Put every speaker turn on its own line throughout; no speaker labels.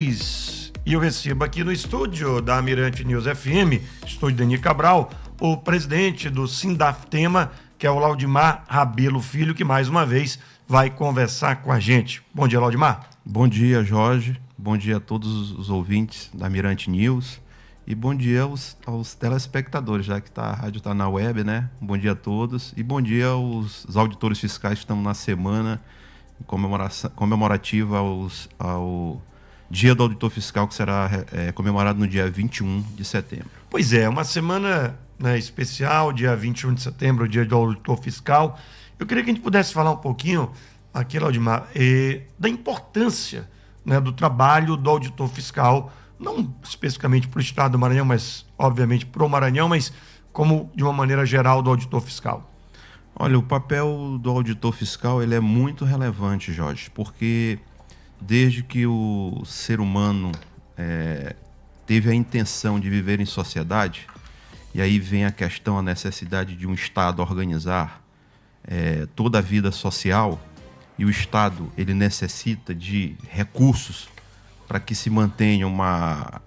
E eu recebo aqui no estúdio da Mirante News FM, estúdio Deni Cabral, o presidente do Sindaftema, que é o Laudimar Rabelo Filho, que mais uma vez vai conversar com a gente. Bom dia, Laudimar.
Bom dia, Jorge. Bom dia a todos os ouvintes da Mirante News. E bom dia aos telespectadores, já que a rádio está na web, né? Bom dia a todos. E bom dia aos auditores fiscais que estão na semana comemorativa ao Dia do Auditor Fiscal, que será comemorado no dia 21 de setembro.
Pois é, uma semana, né, especial, dia 21 de setembro, o Dia do Auditor Fiscal. Eu queria que a gente pudesse falar um pouquinho aqui, Laudimar, da importância, né, do trabalho do auditor fiscal, não especificamente para o Estado do Maranhão, mas obviamente para o Maranhão, mas como de uma maneira geral do auditor fiscal.
Olha, o papel do auditor fiscal ele é muito relevante, Jorge, porque desde que o ser humano teve a intenção de viver em sociedade, e aí vem a questão, a necessidade de um Estado organizar toda a vida social, e o Estado ele necessita de recursos para que se mantenha uma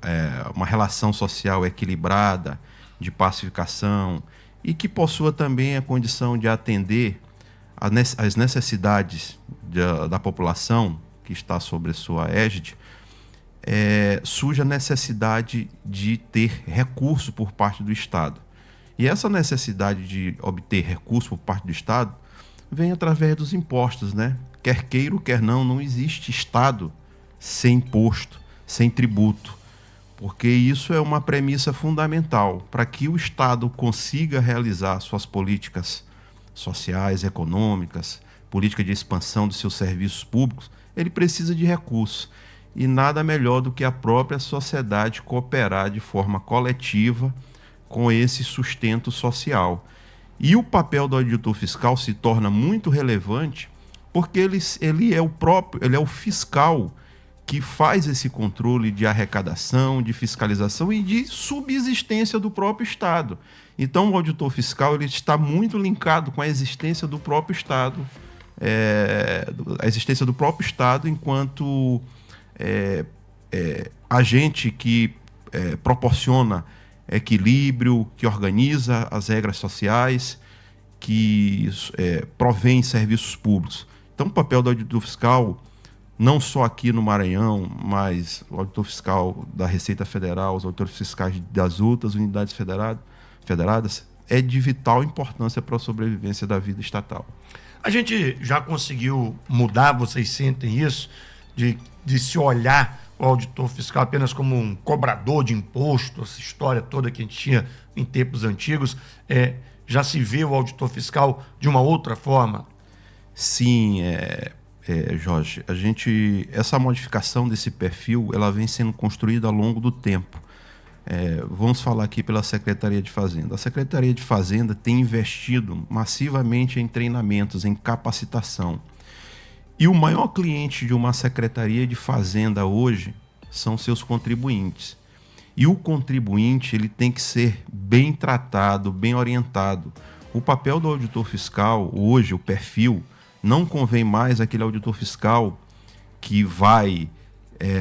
relação social equilibrada, de pacificação, e que possua também a condição de atender às necessidades da população que está sobre sua égide, surge a necessidade de ter recurso por parte do Estado. E essa necessidade de obter recurso por parte do Estado vem através dos impostos, né? Quer queira ou quer não, não existe Estado sem imposto, sem tributo, porque isso é uma premissa fundamental para que o Estado consiga realizar suas políticas sociais, econômicas, política de expansão dos seus serviços públicos. Ele precisa de recursos, e nada melhor do que a própria sociedade cooperar de forma coletiva com esse sustento social. E o papel do auditor fiscal se torna muito relevante porque ele é o fiscal que faz esse controle de arrecadação, de fiscalização e de subsistência do próprio Estado. Então, o auditor fiscal ele está muito linkado com a existência do próprio Estado, enquanto agente que proporciona equilíbrio, que organiza as regras sociais, que provém serviços públicos. Então, o papel do auditor fiscal, não só aqui no Maranhão, mas o auditor fiscal da Receita Federal, os auditores fiscais das outras unidades federadas, é de vital importância para a sobrevivência da vida estatal.
A gente já conseguiu mudar, vocês sentem isso, de se olhar o auditor fiscal apenas como um cobrador de imposto, essa história toda que a gente tinha em tempos antigos, já se vê o auditor fiscal de uma outra forma?
Sim, Jorge, essa modificação desse perfil, ela vem sendo construída ao longo do tempo. Vamos falar aqui pela Secretaria de Fazenda. A Secretaria de Fazenda tem investido massivamente em treinamentos, em capacitação. E o maior cliente de uma Secretaria de Fazenda hoje são seus contribuintes. E o contribuinte ele tem que ser bem tratado, bem orientado. O papel do auditor fiscal, hoje, o perfil, não convém mais aquele auditor fiscal que vai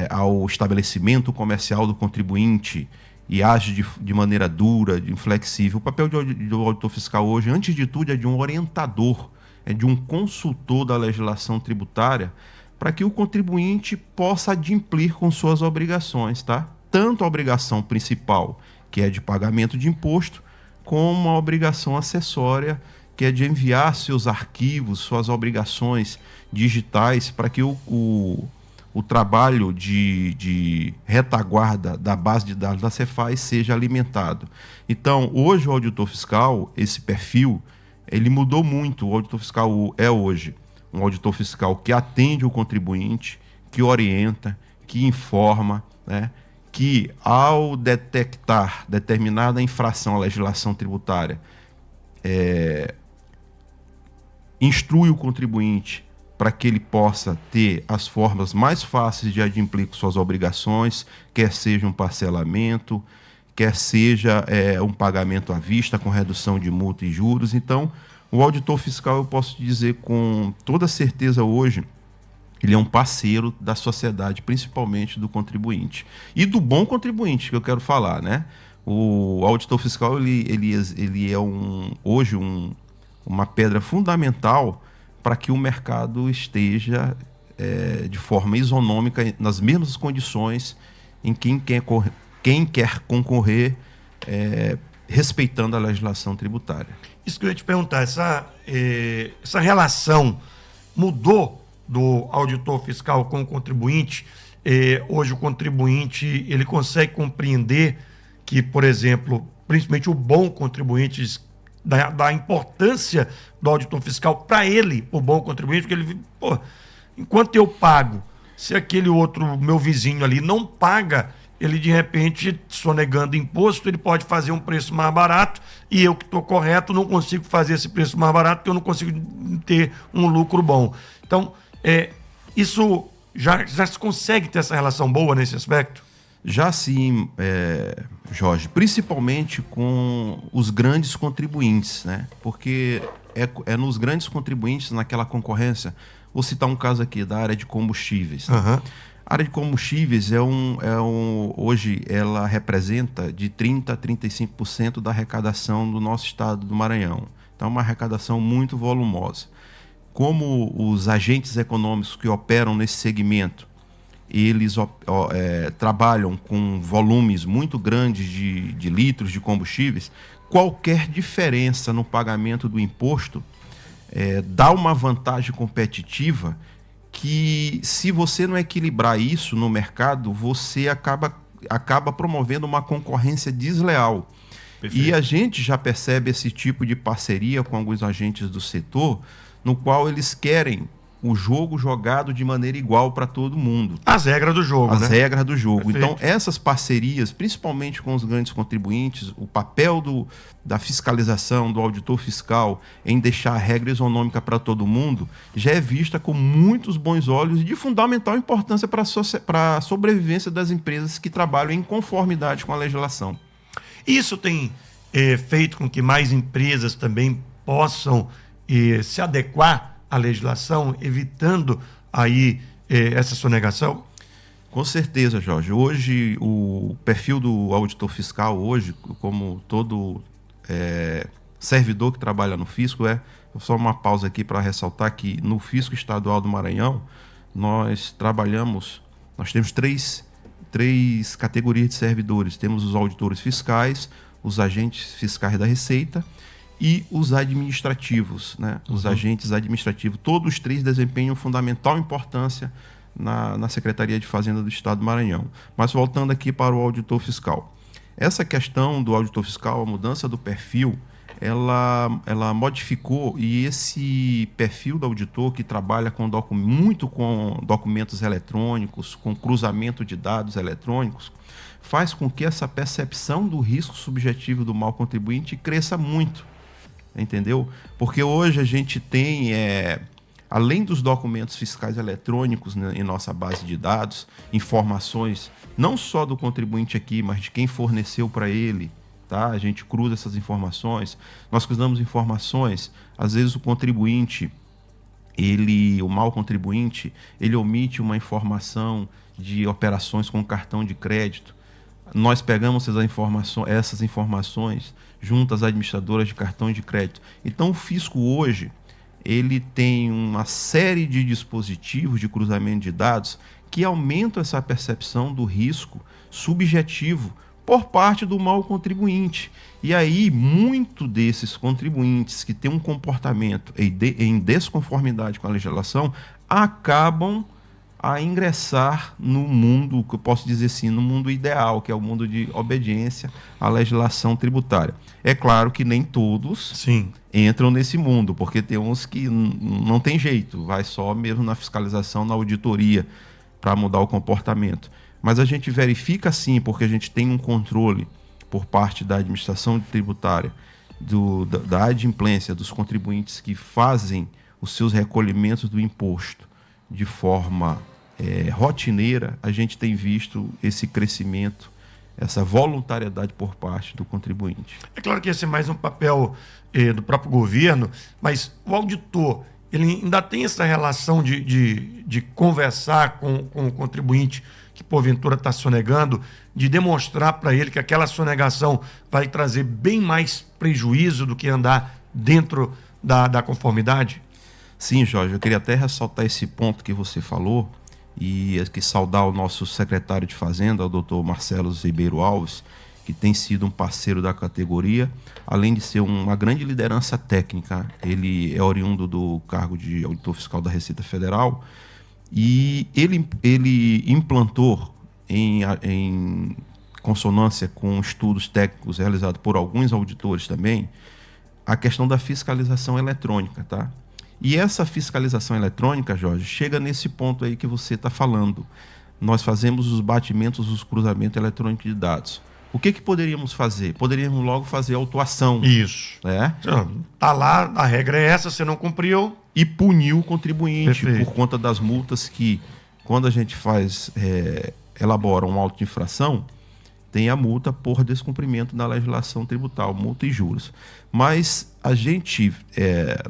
ao estabelecimento comercial do contribuinte e age de maneira dura, inflexível. O papel do auditor fiscal hoje, antes de tudo, é de um orientador, é de um consultor da legislação tributária, para que o contribuinte possa adimplir com suas obrigações, tá? Tanto a obrigação principal, que é de pagamento de imposto, como a obrigação acessória, que é de enviar seus arquivos, suas obrigações digitais, para que o trabalho de retaguarda da base de dados da Cefaz seja alimentado. Então, hoje o auditor fiscal, esse perfil, ele mudou muito. O auditor fiscal é hoje um auditor fiscal que atende o contribuinte, que orienta, que informa, né? Que ao detectar determinada infração à legislação tributária, instrui o contribuinte para que ele possa ter as formas mais fáceis de adimplir com suas obrigações, quer seja um parcelamento, quer seja um pagamento à vista com redução de multa e juros. Então, o auditor fiscal, eu posso dizer com toda certeza hoje, Ele é um parceiro da sociedade, principalmente do contribuinte. E do bom contribuinte, que eu quero falar, né? O auditor fiscal, ele é hoje uma pedra fundamental para que o mercado esteja de forma isonômica, nas mesmas condições em quem quer concorrer, respeitando a legislação tributária.
Isso que eu ia te perguntar, essa relação mudou do auditor fiscal com o contribuinte? Hoje o contribuinte ele consegue compreender que, por exemplo, principalmente o bom contribuinte, da importância do auditor fiscal para ele, o bom contribuinte, porque ele, enquanto eu pago, se aquele outro, meu vizinho ali, não paga, ele de repente, sonegando imposto, ele pode fazer um preço mais barato e eu que estou correto não consigo fazer esse preço mais barato porque eu não consigo ter um lucro bom. Então, isso já se consegue ter essa relação boa nesse aspecto?
Já sim, Jorge, principalmente com os grandes contribuintes, né? Porque é nos grandes contribuintes, naquela concorrência. Vou citar um caso aqui da área de combustíveis. Né?
Uhum.
A área de combustíveis hoje ela representa de 30% a 35% da arrecadação do nosso estado do Maranhão. Então, é uma arrecadação muito volumosa. Como os agentes econômicos que operam nesse segmento, eles trabalham com volumes muito grandes de litros de combustíveis, qualquer diferença no pagamento do imposto dá uma vantagem competitiva que, se você não equilibrar isso no mercado, você acaba promovendo uma concorrência desleal. Perfeito. E a gente já percebe esse tipo de parceria com alguns agentes do setor, no qual eles querem o jogo jogado de maneira igual para todo mundo.
As regras do jogo,
As regras do jogo.
Perfeito.
Então, essas parcerias, principalmente com os grandes contribuintes, o papel da fiscalização, do auditor fiscal, em deixar a regra isonômica para todo mundo, já é vista com muitos bons olhos e de fundamental importância para a sobrevivência das empresas que trabalham em conformidade com a legislação.
Isso tem feito com que mais empresas também possam se adequar a legislação, evitando aí essa sonegação?
Com certeza, Jorge. Hoje, o perfil do auditor fiscal, hoje, como todo servidor que trabalha no fisco, só uma pausa aqui para ressaltar que no Fisco Estadual do Maranhão, nós temos três categorias de servidores. Temos os auditores fiscais, os agentes fiscais da Receita e os administrativos, né? Os agentes administrativos. Todos os três desempenham fundamental importância na Secretaria de Fazenda do Estado do Maranhão. Mas voltando aqui para o auditor fiscal. Essa questão do auditor fiscal, a mudança do perfil, ela modificou, e esse perfil do auditor que trabalha muito com documentos eletrônicos, com cruzamento de dados eletrônicos, faz com que essa percepção do risco subjetivo do mal contribuinte cresça muito. Entendeu? Porque hoje a gente tem, além dos documentos fiscais eletrônicos, né, em nossa base de dados, informações não só do contribuinte aqui, mas de quem forneceu para ele, tá? A gente cruza essas informações, nós cruzamos informações, às vezes o contribuinte, o mal contribuinte, ele omite uma informação de operações com cartão de crédito. Nós pegamos essas informações junto às administradoras de cartões de crédito. Então, o fisco hoje, ele tem uma série de dispositivos de cruzamento de dados que aumentam essa percepção do risco subjetivo por parte do mal contribuinte. E aí, muito desses contribuintes que têm um comportamento em desconformidade com a legislação acabam a ingressar no mundo, que eu posso dizer assim, no mundo ideal, que é o mundo de obediência à legislação tributária. É claro que nem todos entram nesse mundo, porque tem uns que não tem jeito, vai só mesmo na fiscalização, na auditoria, para mudar o comportamento. Mas a gente verifica sim, porque a gente tem um controle por parte da administração tributária, da adimplência dos contribuintes que fazem os seus recolhimentos do imposto de forma rotineira. A gente tem visto esse crescimento, essa voluntariedade por parte do contribuinte.
É claro que esse é mais um papel do próprio governo, mas o auditor, ele ainda tem essa relação de conversar com o contribuinte que porventura está sonegando, de demonstrar para ele que aquela sonegação vai trazer bem mais prejuízo do que andar dentro da conformidade?
Sim, Jorge, eu queria até ressaltar esse ponto que você falou e aqui saudar o nosso secretário de Fazenda, o doutor Marcelo Ribeiro Alves, que tem sido um parceiro da categoria, além de ser uma grande liderança técnica. Ele é oriundo do cargo de auditor fiscal da Receita Federal e ele implantou, em consonância com estudos técnicos realizados por alguns auditores também, a questão da fiscalização eletrônica, tá? E essa fiscalização eletrônica, Jorge, chega nesse ponto aí que você está falando. Nós fazemos os batimentos, os cruzamentos eletrônicos de dados. O que poderíamos fazer? Poderíamos logo fazer autuação.
Isso.
Né?
Tá lá, a regra é essa, você não cumpriu.
E punir o contribuinte.
Perfeito.
Por conta das multas que, quando a gente elabora um auto de infração, tem a multa por descumprimento da legislação tributária, multa e juros. Mas a gente,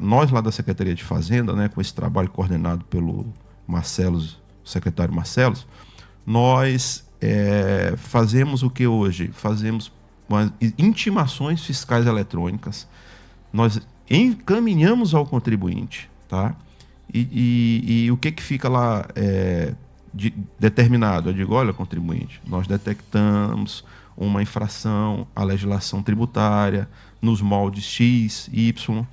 nós lá da Secretaria de Fazenda, né, com esse trabalho coordenado pelo Marcelo, o secretário Marcelo, nós fazemos o que hoje? Fazemos intimações fiscais eletrônicas, nós encaminhamos ao contribuinte, tá? E o que fica lá determinado? Eu digo, olha, contribuinte, nós detectamos uma infração à legislação tributária nos moldes X, Y,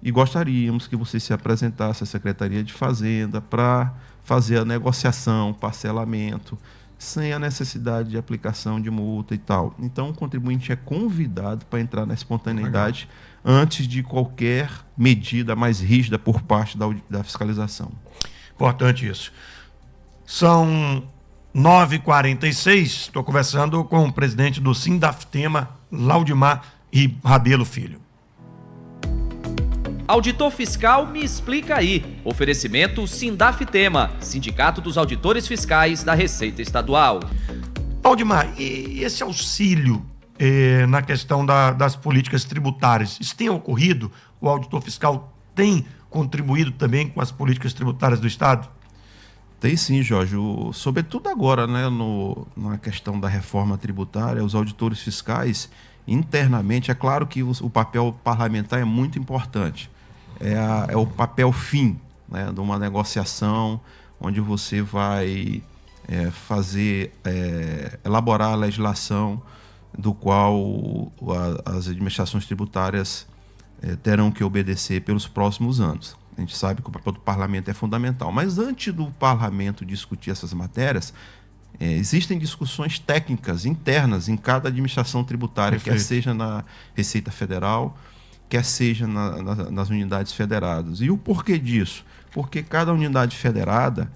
e gostaríamos que você se apresentasse à Secretaria de Fazenda para fazer a negociação, parcelamento, sem a necessidade de aplicação de multa e tal. Então, o contribuinte é convidado para entrar na espontaneidade antes de qualquer medida mais rígida por parte da fiscalização.
Importante isso. São 9h46, estou conversando com o presidente do Sindaftema, Laudimar Rabelo Filho.
Auditor Fiscal Me Explica Aí. Oferecimento Sindaftema, Sindicato dos Auditores Fiscais da Receita Estadual.
Laudimar, e esse auxílio na questão das políticas tributárias, isso tem ocorrido? O auditor fiscal tem contribuído também com as políticas tributárias do Estado?
Tem sim, Jorge. Sobretudo agora, né, na questão da reforma tributária, os auditores fiscais, internamente, é claro que o papel parlamentar é muito importante. É o papel fim, né, de uma negociação onde você vai elaborar a legislação do qual as administrações tributárias terão que obedecer pelos próximos anos. A gente sabe que o papel do parlamento é fundamental. Mas antes do parlamento discutir essas matérias, existem discussões técnicas internas em cada administração tributária,
Perfeito.
quer seja na Receita Federal, quer seja nas unidades federadas. E o porquê disso? Porque cada unidade federada,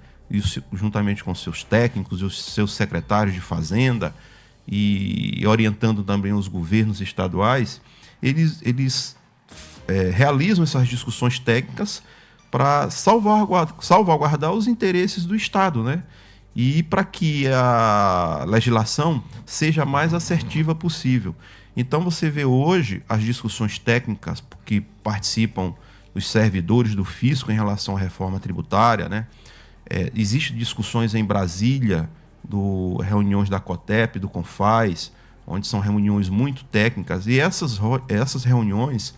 juntamente com seus técnicos e os seus secretários de Fazenda, e orientando também os governos estaduais, eles realizam essas discussões técnicas para salvaguardar os interesses do Estado, né? E para que a legislação seja a mais assertiva possível. Então você vê hoje as discussões técnicas que participam os servidores do fisco em relação à reforma tributária, né? Existem discussões em Brasília, reuniões da COTEP, do CONFAS, onde são reuniões muito técnicas, e essas reuniões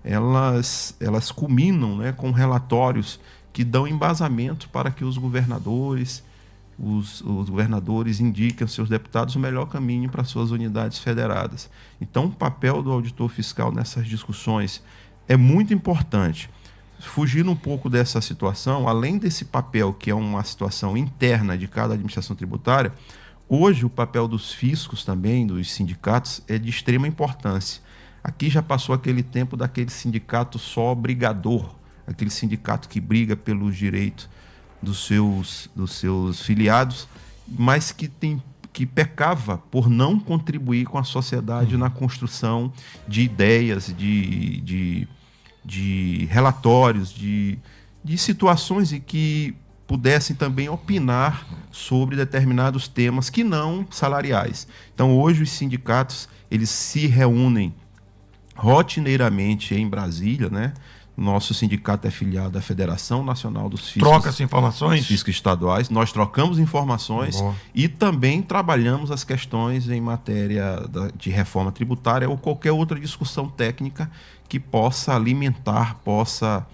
elas culminam, né, com relatórios que dão embasamento para que os governadores indiquem aos seus deputados o melhor caminho para suas unidades federadas. Então, o papel do auditor fiscal nessas discussões é muito importante. Fugindo um pouco dessa situação, além desse papel que é uma situação interna de cada administração tributária, hoje o papel dos fiscos também, dos sindicatos, é de extrema importância. Aqui já passou aquele tempo daquele sindicato só brigador, aquele sindicato que briga pelos direitos dos seus filiados, mas que pecava por não contribuir com a sociedade na construção de ideias, de relatórios, de situações em que pudessem também opinar sobre determinados temas que não salariais. Então, hoje, os sindicatos eles se reúnem rotineiramente em Brasília, né, Nosso sindicato é filiado à Federação Nacional dos Fiscos.
Troca-se informações?
Fiscos estaduais. Nós trocamos informações e também trabalhamos as questões em matéria de reforma tributária ou qualquer outra discussão técnica que possa alimentar, possa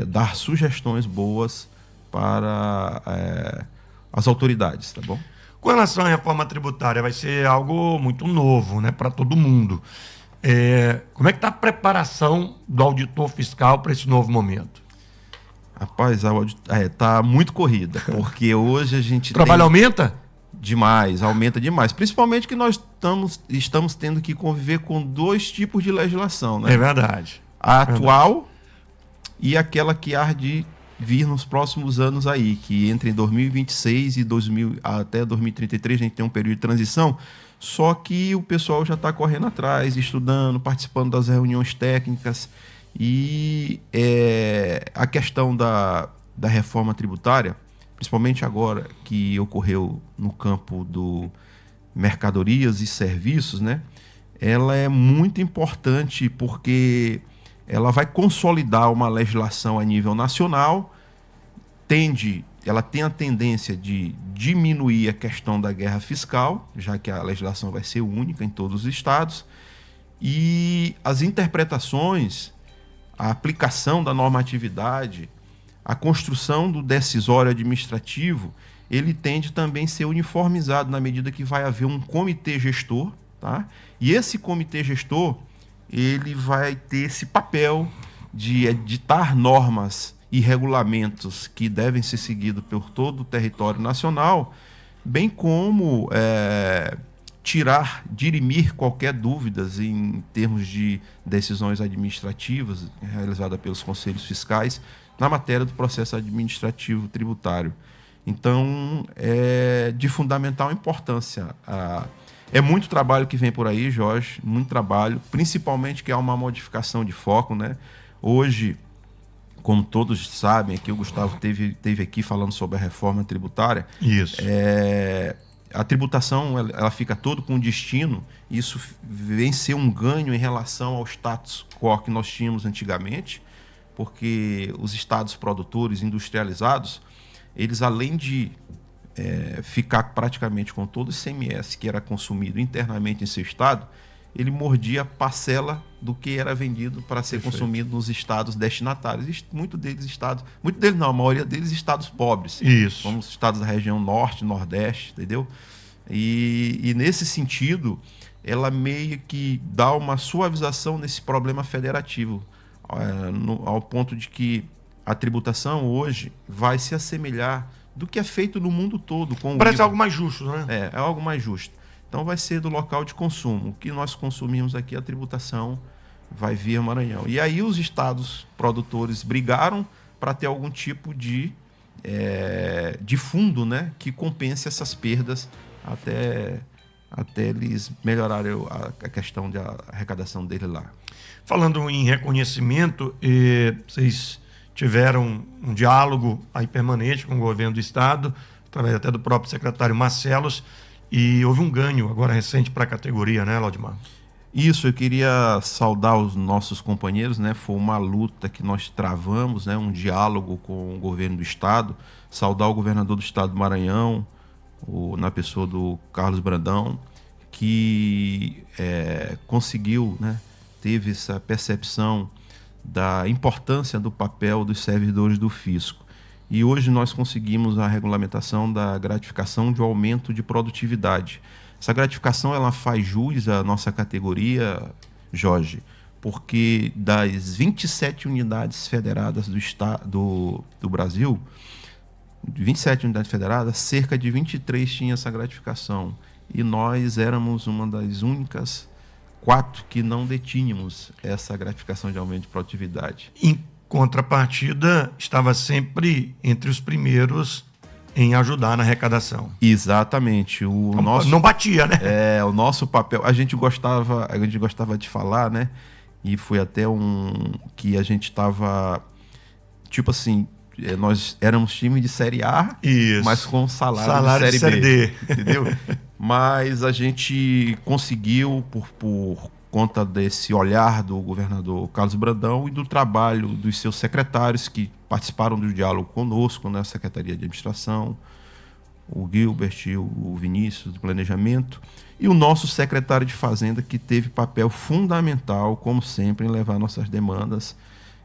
dar sugestões boas para as autoridades, tá bom?
Com relação à reforma tributária, vai ser algo muito novo, né, para todo mundo. Como é que está a preparação do auditor fiscal para esse novo momento?
Rapaz, está muito corrida, porque hoje a gente
O trabalho aumenta?
Demais, aumenta demais. Principalmente que nós estamos tendo que conviver com 2 tipos de legislação, né?
É verdade.
A atual e aquela que há de vir nos próximos anos aí, que entre em 2026 e até 2033 a gente tem um período de transição, só que o pessoal já está correndo atrás, estudando, participando das reuniões técnicas e a questão da reforma tributária, principalmente agora que ocorreu no campo do mercadorias e serviços, né? Ela é muito importante porque ela vai consolidar uma legislação a nível nacional, ela tem a tendência de diminuir a questão da guerra fiscal, já que a legislação vai ser única em todos os estados, e as interpretações, a aplicação da normatividade, a construção do decisório administrativo, ele tende também a ser uniformizado na medida que vai haver um comitê gestor, tá? E esse comitê gestor, ele vai ter esse papel de editar normas e regulamentos que devem ser seguidos por todo o território nacional, bem como dirimir qualquer dúvidas em termos de decisões administrativas realizadas pelos conselhos fiscais na matéria do processo administrativo tributário. Então, é de fundamental importância. É muito trabalho que vem por aí, Jorge, muito trabalho, principalmente que há uma modificação de foco, né? Hoje, como todos sabem, aqui o Gustavo teve aqui falando sobre a reforma tributária.
Isso.
A tributação ela fica todo com destino. Isso vem ser um ganho em relação ao status quo que nós tínhamos antigamente, porque os estados produtores industrializados, eles além de ficar praticamente com todo o ICMS que era consumido internamente em seu estado, ele mordia parcela do que era vendido para ser consumido nos estados destinatários. A maioria deles estados pobres.
Isso.
Como os estados da região norte, nordeste, entendeu? E nesse sentido, ela meio que dá uma suavização nesse problema federativo, ao ponto de que a tributação hoje vai se assemelhar do que é feito no mundo todo.
Parece algo mais justo, né?
É algo mais justo. Então vai ser do local de consumo. O que nós consumimos aqui, a tributação vai via Maranhão. E aí os estados produtores brigaram para ter algum tipo de fundo, né, que compense essas perdas até eles melhorarem a questão de arrecadação dele lá.
Falando em reconhecimento, vocês tiveram um diálogo aí permanente com o governo do estado, através até do próprio secretário Marcelos, e houve um ganho agora recente para a categoria, né, Laudimar?
Isso, eu queria saudar os nossos companheiros, né? Foi uma luta que nós travamos, né? Um diálogo com o governo do estado, saudar o governador do estado do Maranhão, na pessoa do Carlos Brandão, que conseguiu, né? Teve essa percepção da importância do papel dos servidores do fisco. E hoje nós conseguimos a regulamentação da gratificação de aumento de produtividade. Essa gratificação ela faz jus à nossa categoria, Jorge, porque das 27 unidades federadas do Brasil, 27 unidades federadas, cerca de 23 tinham essa gratificação. E nós éramos uma das únicas 4 que não detínhamos essa gratificação de aumento de produtividade.
Em contrapartida, estava sempre entre os primeiros em ajudar na arrecadação.
Exatamente.
Não batia, né?
O nosso papel, a gente gostava de falar, né? E foi até que a gente estava, tipo assim, nós éramos time de Série A,
isso,
mas com salário de série B,
D.
entendeu? Mas a gente conseguiu, por conta desse olhar do governador Carlos Brandão e do trabalho dos seus secretários que participaram do diálogo conosco na Secretaria de Administração, o Gilbert, o Vinícius, do Planejamento, e o nosso secretário de Fazenda, que teve papel fundamental, como sempre, em levar nossas demandas.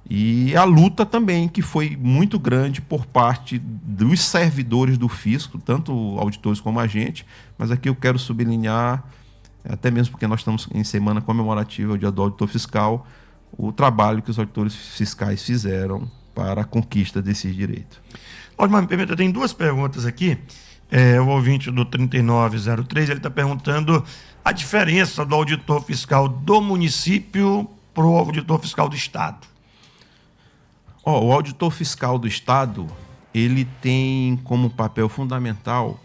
E a luta também, que foi muito grande por parte dos servidores do fisco, tanto auditores como a gente, mas aqui eu quero sublinhar, até mesmo porque nós estamos em semana comemorativa, o Dia do Auditor Fiscal, o trabalho que os auditores fiscais fizeram para a conquista desses direitos.
Ótimo, me permita, tem duas perguntas aqui. O ouvinte do 3903, ele está perguntando a diferença do auditor fiscal do município para o auditor fiscal do Estado.
O auditor fiscal do Estado, ele tem como papel fundamental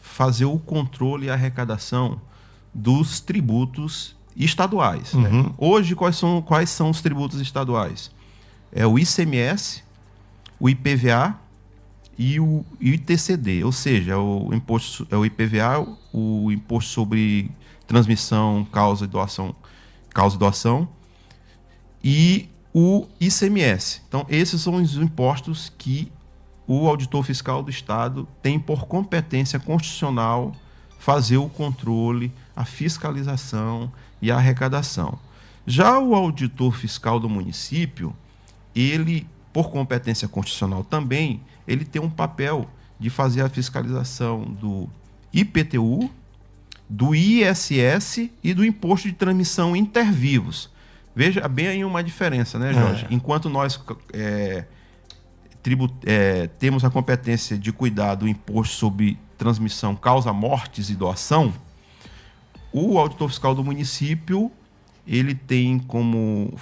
fazer o controle e a arrecadação dos tributos estaduais. Né? Hoje, quais são os tributos estaduais? É o ICMS, o IPVA e o ITCD, ou seja, o IPVA, o Imposto sobre Transmissão, Causa e Doação, e o ICMS. Então, esses são os impostos que o auditor fiscal do Estado tem por competência constitucional fazer o controle, a fiscalização e a arrecadação. Já o auditor fiscal do município, ele, por competência constitucional também, ele tem um papel de fazer a fiscalização do IPTU, do ISS e do Imposto de Transmissão Intervivos. Veja bem aí uma diferença, né, Jorge? Enquanto nós temos a competência de cuidar do imposto sobre transmissão, causa, mortes e doação, o auditor fiscal do município, ele tem como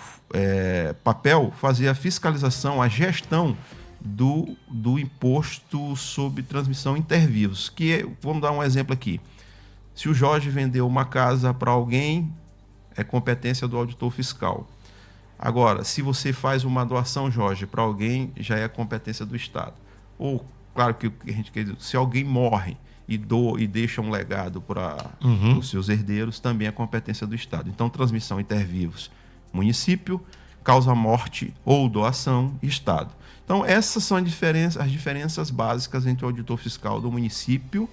papel fazer a fiscalização, a gestão do imposto sobre transmissão intervivos, vamos dar um exemplo aqui. Se o Jorge vendeu uma casa para alguém, é competência do auditor fiscal. Agora, se você faz uma doação, Jorge, para alguém, já é competência do Estado. Ou, claro que a gente quer dizer, se alguém morre e deixa um legado para os seus herdeiros, também é competência do Estado. Então, transmissão intervivos, município, causa morte ou doação, Estado. Então, essas são as diferenças básicas entre o auditor fiscal do município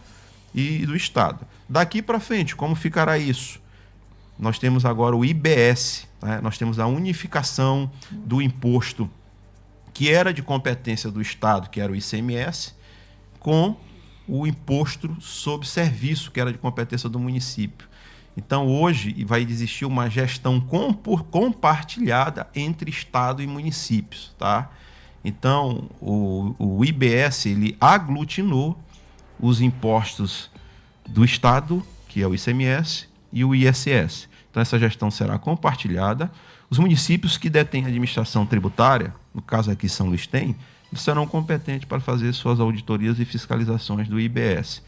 e do Estado. Daqui para frente, como ficará isso? Nós temos agora o IBS, né? Nós temos a unificação do imposto que era de competência do Estado, que era o ICMS, com o imposto sobre serviço, que era de competência do município. Então, hoje, vai existir uma gestão compartilhada entre Estado e municípios, tá? Então, o IBS, ele aglutinou os impostos do Estado, que é o ICMS, e o ISS. Então, essa gestão será compartilhada. Os municípios que detêm administração tributária, no caso aqui São Luís tem, eles serão competentes para fazer suas auditorias e fiscalizações do IBS.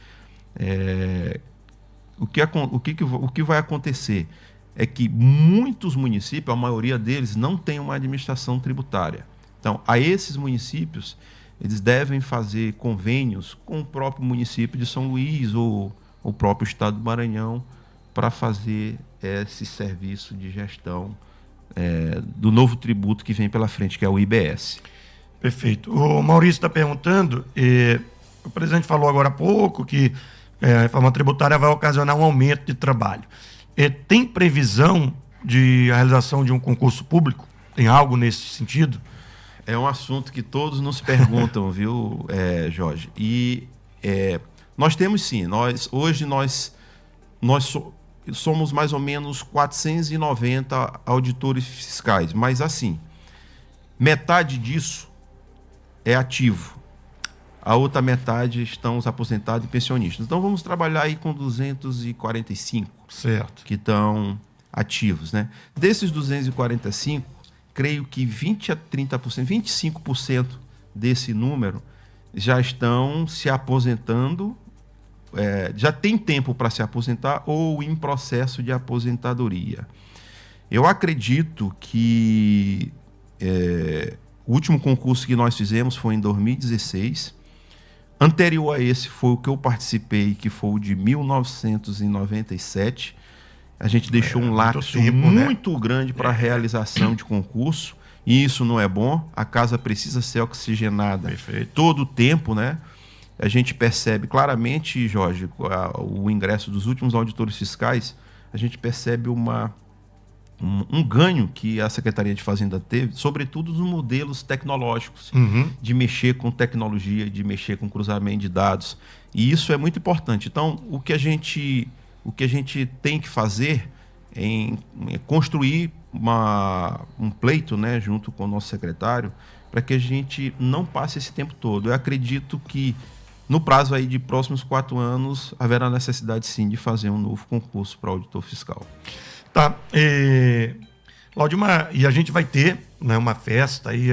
O que vai acontecer é que muitos municípios, a maioria deles, não tem uma administração tributária. Então, a esses municípios, eles devem fazer convênios com o próprio município de São Luís ou o próprio Estado do Maranhão para fazer esse serviço de gestão do novo tributo que vem pela frente, que é o IBS.
Perfeito. O Maurício está perguntando, o presidente falou agora há pouco que a reforma tributária vai ocasionar um aumento de trabalho. Tem previsão de a realização de um concurso público? Tem algo nesse sentido?
É um assunto que todos nos perguntam, viu, Jorge? E nós temos sim. Hoje nós somos mais ou menos 490 auditores fiscais, mas assim, metade disso é ativo. A outra metade estão os aposentados e pensionistas. Então, vamos trabalhar aí com 245
certo,
que estão ativos, né? Desses 245, creio que 20 a 30%, 25% desse número já estão se aposentando, já tem tempo para se aposentar ou em processo de aposentadoria. Eu acredito que o último concurso que nós fizemos foi em 2016. Anterior a esse foi o que eu participei, que foi o de 1997. A gente deixou um lapso muito grande para a realização de concurso, e isso não é bom. A casa precisa ser oxigenada todo o tempo, né? A gente percebe claramente, Jorge, o ingresso dos últimos auditores fiscais, a gente percebe um ganho que a Secretaria de Fazenda teve, sobretudo nos modelos tecnológicos, de mexer com tecnologia, de mexer com cruzamento de dados. E isso é muito importante. Então, o que a gente tem que fazer é construir um pleito, né, junto com o nosso secretário, para que a gente não passe esse tempo todo. Eu acredito que no prazo aí de próximos 4 anos, haverá necessidade sim de fazer um novo concurso para auditor fiscal.
Tá. Laudimar, e a gente vai ter, né, uma festa aí,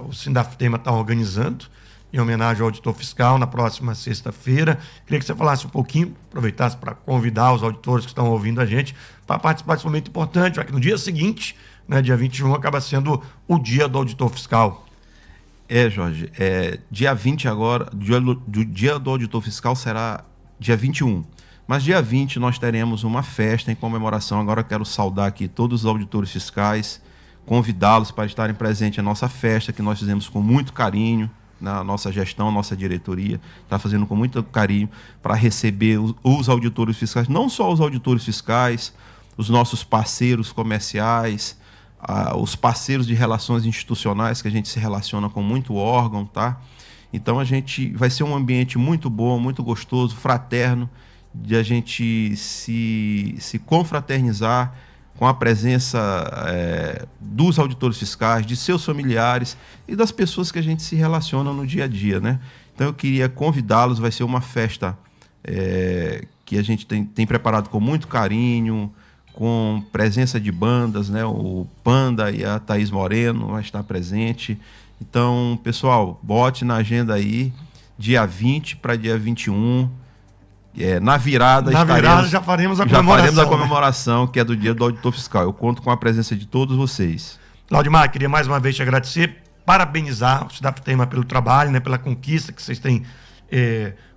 o Sindafitema está organizando, em homenagem ao auditor fiscal, na próxima sexta-feira. Queria que você falasse um pouquinho, aproveitasse para convidar os auditores que estão ouvindo a gente para participar desse momento importante, já que no dia seguinte, né, dia 21, acaba sendo o dia do auditor fiscal.
Jorge, dia 20 agora, do dia do auditor fiscal será dia 21. Mas dia 20 nós teremos uma festa em comemoração. Agora eu quero saudar aqui todos os auditores fiscais, convidá-los para estarem presentes na nossa festa, que nós fizemos com muito carinho, na nossa gestão, nossa diretoria, está fazendo com muito carinho para receber os auditores fiscais, não só os auditores fiscais, os nossos parceiros comerciais, os parceiros de relações institucionais, que a gente se relaciona com muito órgão, tá? Então vai ser um ambiente muito bom, muito gostoso, fraterno, de a gente se confraternizar com a presença dos auditores fiscais, de seus familiares e das pessoas que a gente se relaciona no dia a dia, né? Então eu queria convidá-los, vai ser uma festa que a gente tem preparado com muito carinho, com presença de bandas, né? O Panda e a Thaís Moreno vai estar presente. Então, pessoal, bote na agenda aí, dia 20 para dia 21. Na virada
já faremos a
comemoração, que é do dia do auditor fiscal. Eu conto com a presença de todos vocês.
Laudimar, queria mais uma vez te agradecer, parabenizar o Sindafitema pelo trabalho, né, pela conquista que vocês têm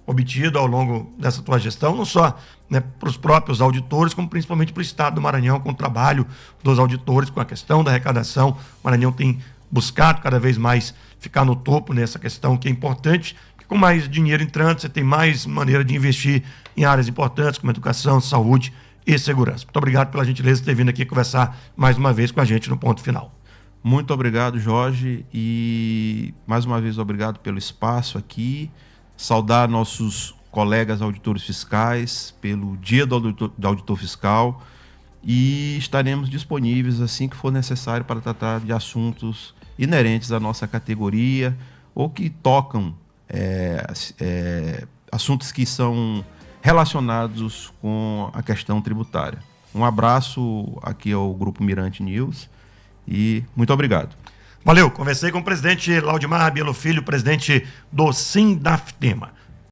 obtido ao longo dessa tua gestão, não só, né, para os próprios auditores, como principalmente para o Estado do Maranhão, com o trabalho dos auditores, com a questão da arrecadação. O Maranhão tem buscado cada vez mais ficar no topo nessa questão que é importante. Com mais dinheiro entrando, você tem mais maneira de investir em áreas importantes como educação, saúde e segurança. Muito obrigado pela gentileza de ter vindo aqui conversar mais uma vez com a gente no Ponto Final.
Muito obrigado, Jorge, e mais uma vez obrigado pelo espaço aqui. Saudar nossos colegas auditores fiscais pelo dia do auditor fiscal, e estaremos disponíveis assim que for necessário para tratar de assuntos inerentes à nossa categoria ou que tocam assuntos que são relacionados com a questão tributária. Um abraço aqui ao Grupo Mirante News e muito obrigado.
Valeu, conversei com o presidente Laudimar Rabelo Filho, presidente do Sindafitema.